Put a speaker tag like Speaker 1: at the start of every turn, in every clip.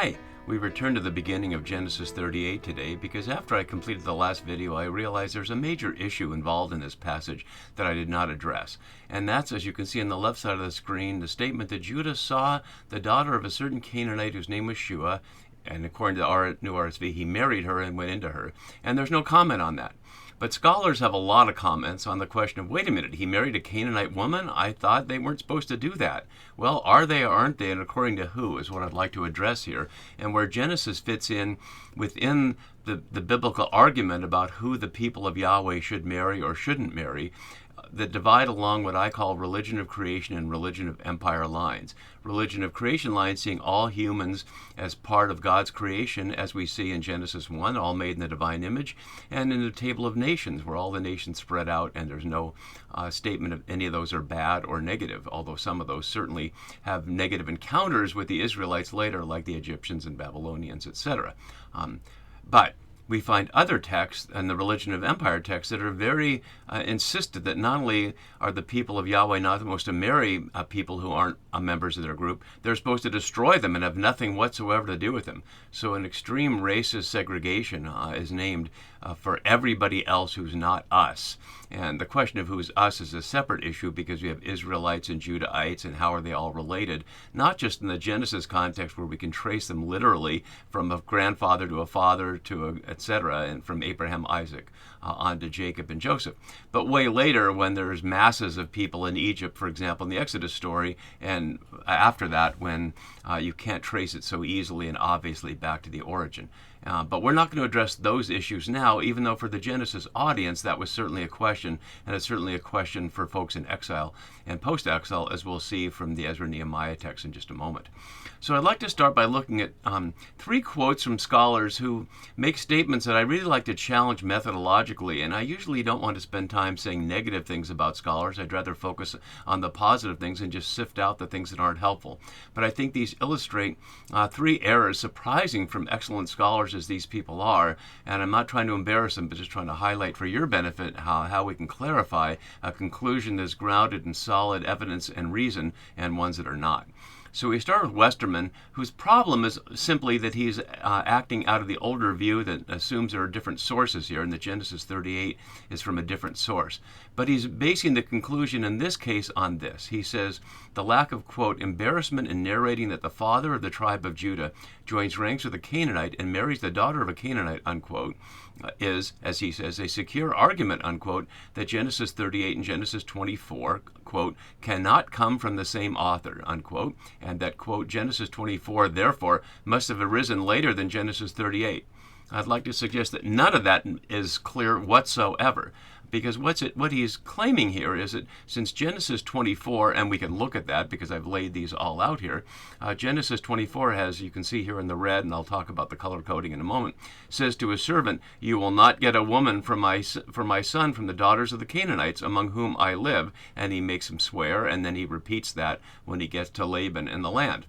Speaker 1: Hi, we returned to the beginning of Genesis 38 today because after I completed the last video, I realized there's a major issue involved in this passage that I did not address. And that's, as you can see on the left side of the screen, the statement that Judah saw the daughter of a certain Canaanite whose name was Shua, and according to our new RSV, he married her and went into her. And there's no comment on that. But scholars have a lot of comments on the question of, wait a minute, he married a Canaanite woman? I thought they weren't supposed to do that. Well, are they or aren't they, and according to who, is what I'd like to address here, and where Genesis fits in within the biblical argument about who the people of Yahweh should marry or shouldn't marry, that divide along what I call religion of creation and religion of empire lines. Religion of creation lines seeing all humans as part of God's creation, as we see in Genesis 1, all made in the divine image, and in the table of nations, where all the nations spread out, and there's no statement of any of those are bad or negative, although some of those certainly have negative encounters with the Israelites later, like the Egyptians and Babylonians, etc. But we find other texts and the religion of empire texts that are very insistent that not only are the people of Yahweh not supposed to marry people who aren't members of their group, they're supposed to destroy them and have nothing whatsoever to do with them. So an extreme racist segregation is named for everybody else who's not us. And the question of who's us is a separate issue because we have Israelites and Judahites and how are they all related, not just in the Genesis context where we can trace them literally from a grandfather to a father to a etc., and from Abraham, Isaac, on to Jacob and Joseph. But way later, when there's masses of people in Egypt, for example, in the Exodus story, and after that, when you can't trace it so easily and obviously back to the origin. But we're not going to address those issues now, even though for the Genesis audience, that was certainly a question, and it's certainly a question for folks in exile and post-exile, as we'll see from the Ezra-Nehemiah text in just a moment. So I'd like to start by looking at 3 quotes from scholars who make statements that I really like to challenge methodologically, and I usually don't want to spend time saying negative things about scholars. I'd rather focus on the positive things and just sift out the things that aren't helpful. But I think these illustrate 3 errors, surprising from excellent scholars as these people are, and I'm not trying to embarrass them, but just trying to highlight for your benefit how we can clarify a conclusion that's grounded in solid evidence and reason and ones that are not. So we start with Westerman, whose problem is simply that he's acting out of the older view that assumes there are different sources here, and that Genesis 38 is from a different source. But he's basing the conclusion in this case on this. He says, the lack of, quote, embarrassment in narrating that the father of the tribe of Judah joins ranks with a Canaanite and marries the daughter of a Canaanite, unquote, is, as he says, a secure argument, unquote, that Genesis 38 and Genesis 24, quote, cannot come from the same author, unquote, and that, quote, Genesis 24, therefore, must have arisen later than Genesis 38. I'd like to suggest that none of that is clear whatsoever, because what he's claiming here is that since Genesis 24, and we can look at that because I've laid these all out here, Genesis 24 has, you can see here in the red, and I'll talk about the color coding in a moment, says to his servant, you will not get a woman for my son from the daughters of the Canaanites among whom I live, and he makes him swear, and then he repeats that when he gets to Laban in the land.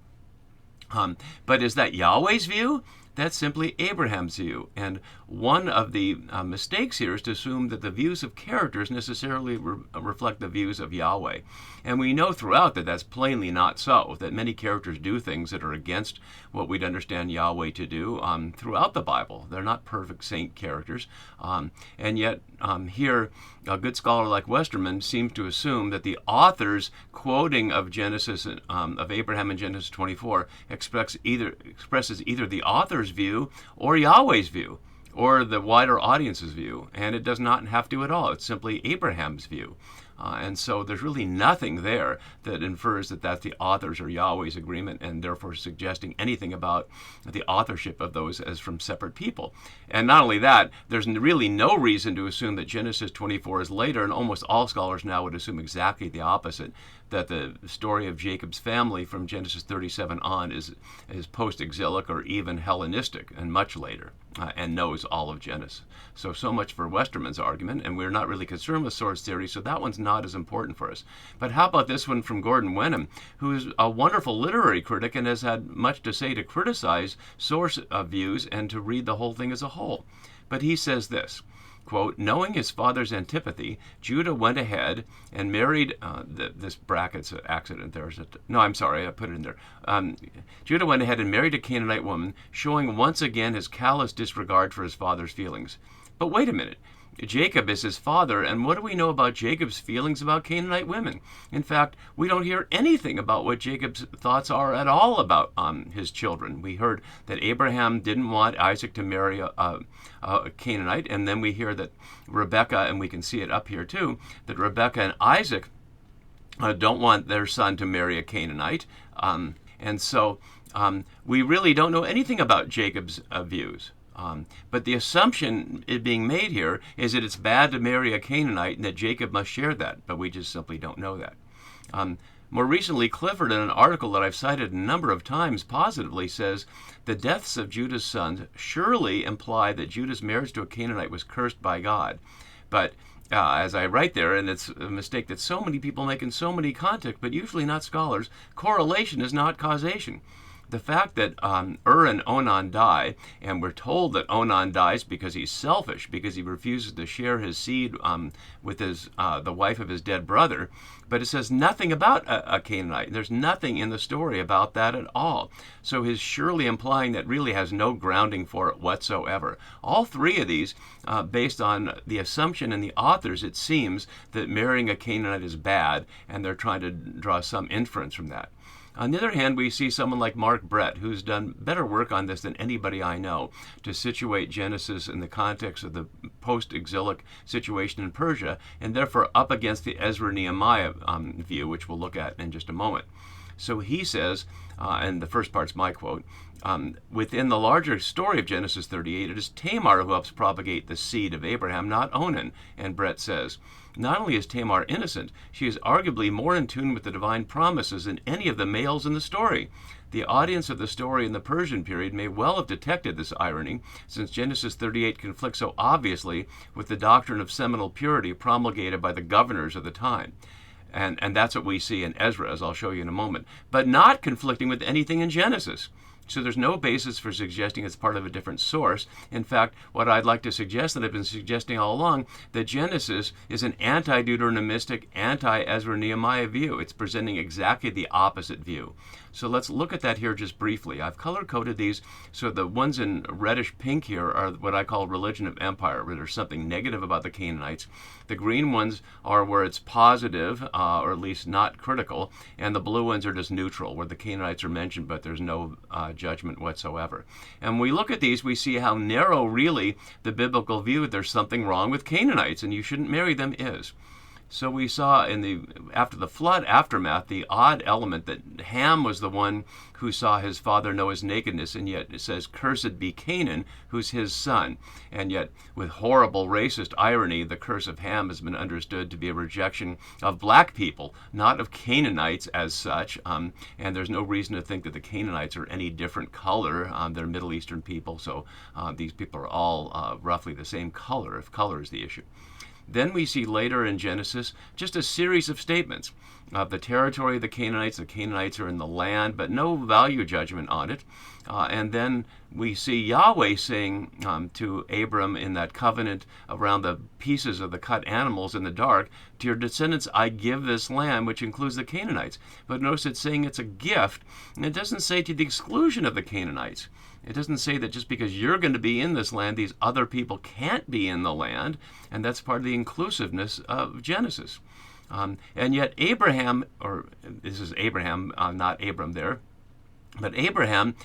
Speaker 1: But is that Yahweh's view? That's simply Abraham's view. And one of the mistakes here is to assume that the views of characters necessarily reflect the views of Yahweh. And we know throughout that that's plainly not so, that many characters do things that are against what we'd understand Yahweh to do throughout the Bible. They're not perfect saint characters. And yet here, a good scholar like Westerman seems to assume that the author's quoting of Genesis, of Abraham in Genesis 24, expresses either the author's view or Yahweh's view, or the wider audience's view, and it does not have to at all. It's simply Abraham's view. And so there's really nothing there that infers that that's the author's or Yahweh's agreement, and therefore suggesting anything about the authorship of those as from separate people. And not only that, there's really no reason to assume that Genesis 24 is later, and almost all scholars now would assume exactly the opposite, that the story of Jacob's family from Genesis 37 on is post-exilic or even Hellenistic and much later, and knows all of Genesis. So much for Westerman's argument, and we're not really concerned with source theory, so that one's not as important for us. But how about this one from Gordon Wenham, who's a wonderful literary critic and has had much to say to criticize source views and to read the whole thing as a whole. But he says this, quote, knowing his father's antipathy, Judah went ahead and married, this bracket's an accident there. No, I'm sorry, I put it in there. Judah went ahead and married a Canaanite woman, showing once again his callous disregard for his father's feelings. But wait a minute. Jacob is his father, and what do we know about Jacob's feelings about Canaanite women? In fact, we don't hear anything about what Jacob's thoughts are at all about his children. We heard that Abraham didn't want Isaac to marry a Canaanite, and then we hear that Rebekah, and we can see it up here too, that Rebekah and Isaac don't want their son to marry a Canaanite. And so we really don't know anything about Jacob's views. But the assumption being made here is that it's bad to marry a Canaanite and that Jacob must share that, but we just simply don't know that. More recently, Clifford, in an article that I've cited a number of times positively, says the deaths of Judah's sons surely imply that Judah's marriage to a Canaanite was cursed by God. But as I write there, and it's a mistake that so many people make in so many contexts, but usually not scholars, correlation is not causation. The fact that and Onan die, and we're told that Onan dies because he's selfish, because he refuses to share his seed with the wife of his dead brother, but it says nothing about a Canaanite. There's nothing in the story about that at all. So he's surely implying that really has no grounding for it whatsoever. All three of these, based on the assumption in the authors, it seems that marrying a Canaanite is bad, and they're trying to draw some inference from that. On the other hand, we see someone like Mark Brett, who's done better work on this than anybody I know, to situate Genesis in the context of the post-exilic situation in Persia, and therefore up against the Ezra-Nehemiah view, which we'll look at in just a moment. So he says, and the first part's my quote, within the larger story of Genesis 38, it is Tamar who helps propagate the seed of Abraham, not Onan. And Brett says, not only is Tamar innocent, she is arguably more in tune with the divine promises than any of the males in the story. The audience of the story in the Persian period may well have detected this irony, since Genesis 38 conflicts so obviously with the doctrine of seminal purity promulgated by the governors of the time. And that's what we see in Ezra, as I'll show you in a moment, but not conflicting with anything in Genesis. So there's no basis for suggesting it's part of a different source. In fact, what I'd like to suggest, that I've been suggesting all along, that Genesis is an anti-Deuteronomistic, anti-Ezra-Nehemiah view. It's presenting exactly the opposite view. So let's look at that here just briefly. I've color-coded these, so the ones in reddish pink here are what I call religion of empire, where there's something negative about the Canaanites. The green ones are where it's positive, or at least not critical, and the blue ones are just neutral, where the Canaanites are mentioned, but there's no judgment whatsoever. And when we look at these, we see how narrow really the biblical view that there's something wrong with Canaanites and you shouldn't marry them is. So we saw after the flood aftermath, the odd element that Ham was the one who saw his father Noah's nakedness, and yet it says, cursed be Canaan, who's his son. And yet, with horrible racist irony, the curse of Ham has been understood to be a rejection of black people, not of Canaanites as such. And there's no reason to think that the Canaanites are any different color. They're Middle Eastern people, so these people are all roughly the same color, if color is the issue. Then we see later in Genesis just a series of statements of the territory of the Canaanites are in the land, but no value judgment on it. And then we see Yahweh saying to Abram in that covenant around the pieces of the cut animals in the dark, to your descendants I give this land, which includes the Canaanites. But notice it's saying it's a gift, and it doesn't say to the exclusion of the Canaanites. It doesn't say that just because you're going to be in this land, these other people can't be in the land, and that's part of the inclusiveness of Genesis. And yet Abraham, or this is Abraham, not Abram there, but Abraham,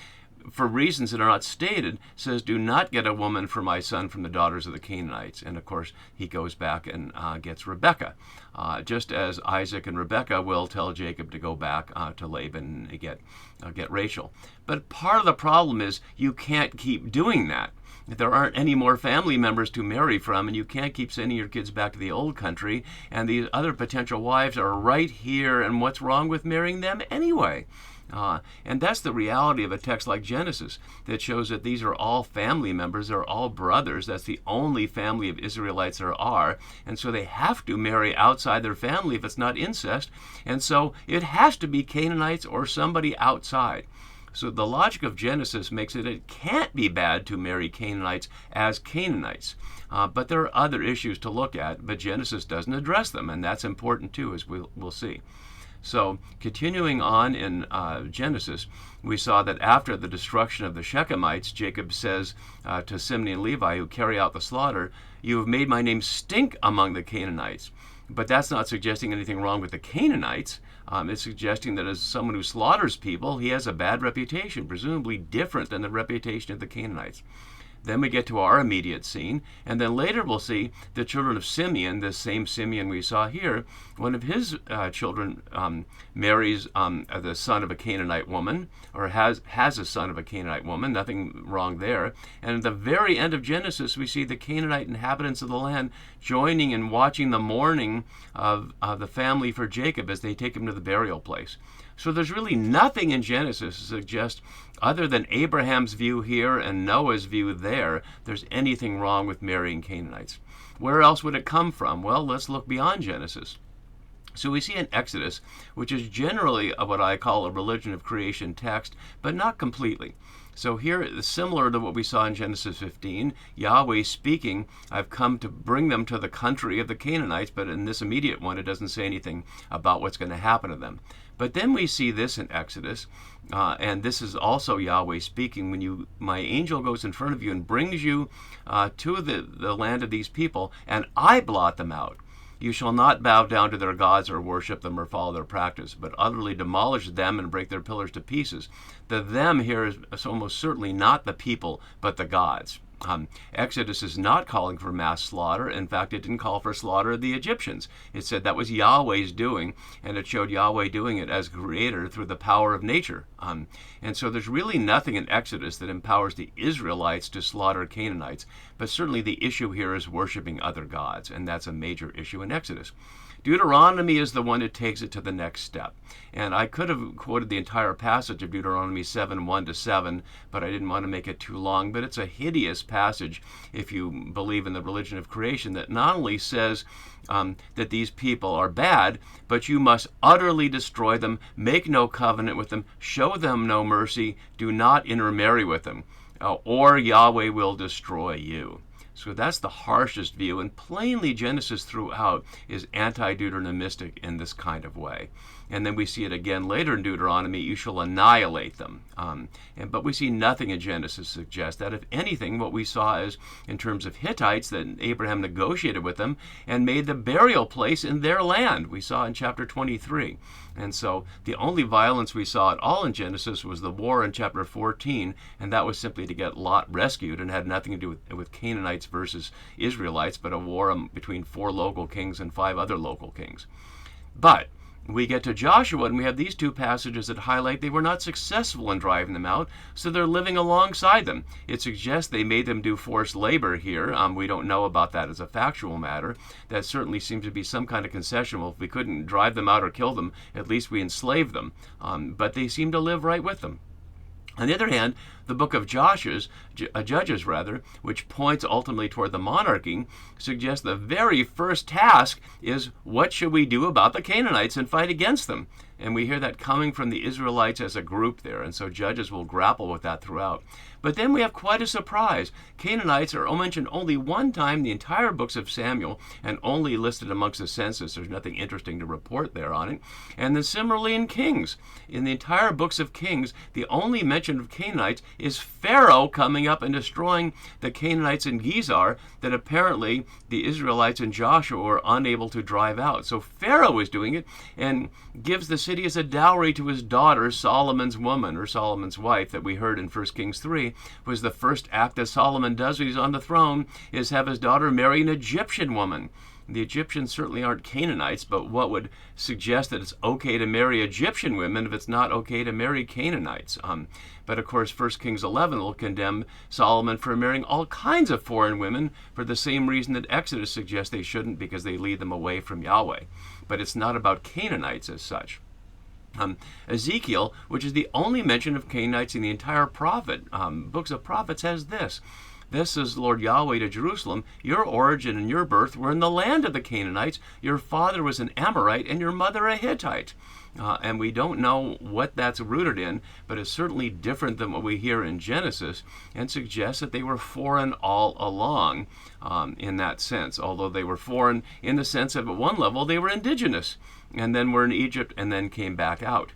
Speaker 1: for reasons that are not stated, says, do not get a woman for my son from the daughters of the Canaanites. And of course, he goes back and gets Rebekah, just as Isaac and Rebekah will tell Jacob to go back to Laban and get Rachel. But part of the problem is you can't keep doing that. If there aren't any more family members to marry from, and you can't keep sending your kids back to the old country, and these other potential wives are right here, and what's wrong with marrying them anyway? And that's the reality of a text like Genesis that shows that these are all family members, they're all brothers. That's the only family of Israelites there are, and so they have to marry outside their family if it's not incest, and so it has to be Canaanites or somebody outside. So the logic of Genesis makes it can't be bad to marry Canaanites as Canaanites. But there are other issues to look at, but Genesis doesn't address them, and that's important too, as we'll see. So continuing on in Genesis, we saw that after the destruction of the Shechemites, Jacob says to Simeon and Levi, who carry out the slaughter, "You have made my name stink among the Canaanites." But that's not suggesting anything wrong with the Canaanites. It's suggesting that as someone who slaughters people, he has a bad reputation, presumably different than the reputation of the Canaanites. Then we get to our immediate scene, and then later we'll see the children of Simeon, the same Simeon we saw here. One of his children marries the son of a Canaanite woman, or has a son of a Canaanite woman. Nothing wrong there. And at the very end of Genesis, we see the Canaanite inhabitants of the land joining and watching the mourning of the family for Jacob as they take him to the burial place. So there's really nothing in Genesis to suggest, other than Abraham's view here and Noah's view there, there's anything wrong with marrying Canaanites. Where else would it come from? Well, let's look beyond Genesis. So we see in Exodus, which is generally what I call a religion of creation text, but not completely. So here, similar to what we saw in Genesis 15, Yahweh speaking, "I've come to bring them to the country of the Canaanites," but in this immediate one, it doesn't say anything about what's going to happen to them. But then we see this in Exodus, and this is also Yahweh speaking, "When my angel goes in front of you and brings you to the land of these people, and I blot them out. You shall not bow down to their gods or worship them or follow their practice, but utterly demolish them and break their pillars to pieces." The "them" here is almost certainly not the people, but the gods. Exodus is not calling for mass slaughter. In fact, it didn't call for slaughter of the Egyptians. It said that was Yahweh's doing, and it showed Yahweh doing it as creator through the power of nature. And so there's really nothing in Exodus that empowers the Israelites to slaughter Canaanites, but certainly the issue here is worshiping other gods, and that's a major issue in Exodus. Deuteronomy is the one that takes it to the next step. And I could have quoted the entire passage of Deuteronomy 7:1-7, but I didn't want to make it too long. But it's a hideous passage if you believe in the religion of creation that not only says that these people are bad, but you must utterly destroy them, make no covenant with them, show them no mercy, do not intermarry with them, or Yahweh will destroy you. So that's the harshest view, and plainly Genesis throughout is anti-Deuteronomistic in this kind of way. And then we see it again later in Deuteronomy, "You shall annihilate them." But we see nothing in Genesis suggest that. If anything, what we saw is, in terms of Hittites, that Abraham negotiated with them and made the burial place in their land. We saw in chapter 23. And so the only violence we saw at all in Genesis was the war in chapter 14, and that was simply to get Lot rescued and had nothing to do with Canaanites versus Israelites, but a war between 4 local kings and 5 other local kings. But we get to Joshua, and we have these 2 passages that highlight they were not successful in driving them out, so they're living alongside them. It suggests they made them do forced labor here. We don't know about that as a factual matter. That certainly seems to be some kind of concession. Well, if we couldn't drive them out or kill them, at least we enslaved them. But they seem to live right with them. On the other hand, the book of Judges, which points ultimately toward the monarchy, suggests the very first task is, what should we do about the Canaanites and fight against them? And we hear that coming from the Israelites as a group there, and so Judges will grapple with that throughout. But then we have quite a surprise. Canaanites are mentioned only one time in the entire books of Samuel, and only listed amongst the census. There's nothing interesting to report there on it. And then similarly in Kings. In the entire books of Kings, the only mention of Canaanites is Pharaoh coming up and destroying the Canaanites in Gezer that apparently the Israelites and Joshua were unable to drive out. So Pharaoh is doing it and gives the city as a dowry to his daughter, Solomon's woman, or Solomon's wife, that we heard in 1 Kings 3, was the first act that Solomon does when he's on the throne, is have his daughter marry an Egyptian woman. The Egyptians certainly aren't Canaanites, but what would suggest that it's okay to marry Egyptian women if it's not okay to marry Canaanites? But of course, 1 Kings 11 will condemn Solomon for marrying all kinds of foreign women for the same reason that Exodus suggests they shouldn't, because they lead them away from Yahweh. But it's not about Canaanites as such. Ezekiel, which is the only mention of Canaanites in the entire books of prophets, has this: This says Lord Yahweh to Jerusalem, your origin and your birth were in the land of the Canaanites. Your father was an Amorite and your mother a Hittite. And we don't know what that's rooted in, but it's certainly different than what we hear in Genesis, and suggests that they were foreign all along in that sense, although they were foreign in the sense of at one level they were indigenous, and then were in Egypt and then came back out.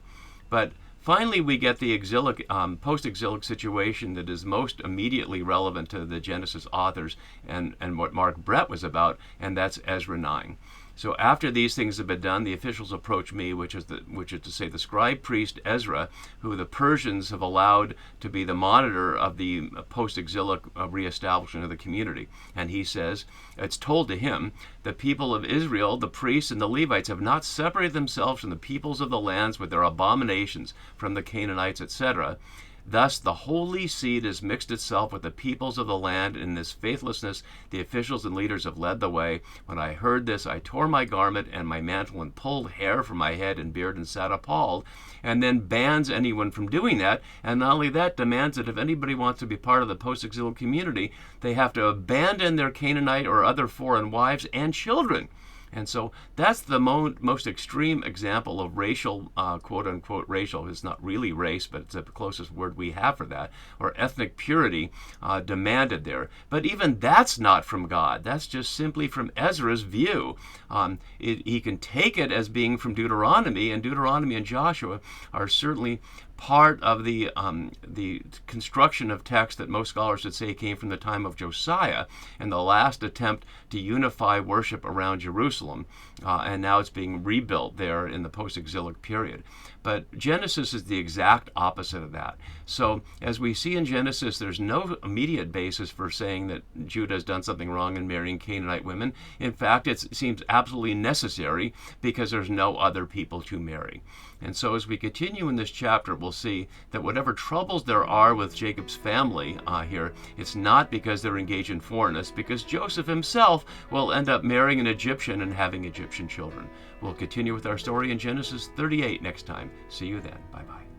Speaker 1: But finally, we get the exilic, post-exilic situation that is most immediately relevant to the Genesis authors and what Mark Brett was about, and that's Ezra 9. So after these things have been done, the officials approach me, which is to say the scribe priest Ezra, who the Persians have allowed to be the monitor of the post-exilic reestablishment of the community. And he says, it's told to him, the people of Israel, the priests and the Levites, have not separated themselves from the peoples of the lands with their abominations, from the Canaanites, etc. Thus the holy seed has mixed itself with the peoples of the land. In this faithlessness the officials and leaders have led the way. When I heard this, I tore my garment and my mantle and pulled hair from my head and beard and sat appalled, and then bans anyone from doing that. And not only that, demands that if anybody wants to be part of the post-exilic community, they have to abandon their Canaanite or other foreign wives and children. And so that's the most extreme example of racial, quote-unquote racial, it's not really race, but it's the closest word we have for that, or ethnic purity demanded there. But even that's not from God. That's just simply from Ezra's view. He can take it as being from Deuteronomy, and Deuteronomy and Joshua are certainly part of the construction of text that most scholars would say came from the time of Josiah and the last attempt to unify worship around Jerusalem. And now it's being rebuilt there in the post-exilic period. But Genesis is the exact opposite of that. So as we see in Genesis, there's no immediate basis for saying that Judah has done something wrong in marrying Canaanite women. In fact, it seems absolutely necessary because there's no other people to marry. And so as we continue in this chapter, we'll see that whatever troubles there are with Jacob's family here, it's not because they're engaged in foreignness, because Joseph himself will end up marrying an Egyptian and having Egyptian children. We'll continue with our story in Genesis 38 next time. See you then. Bye-bye.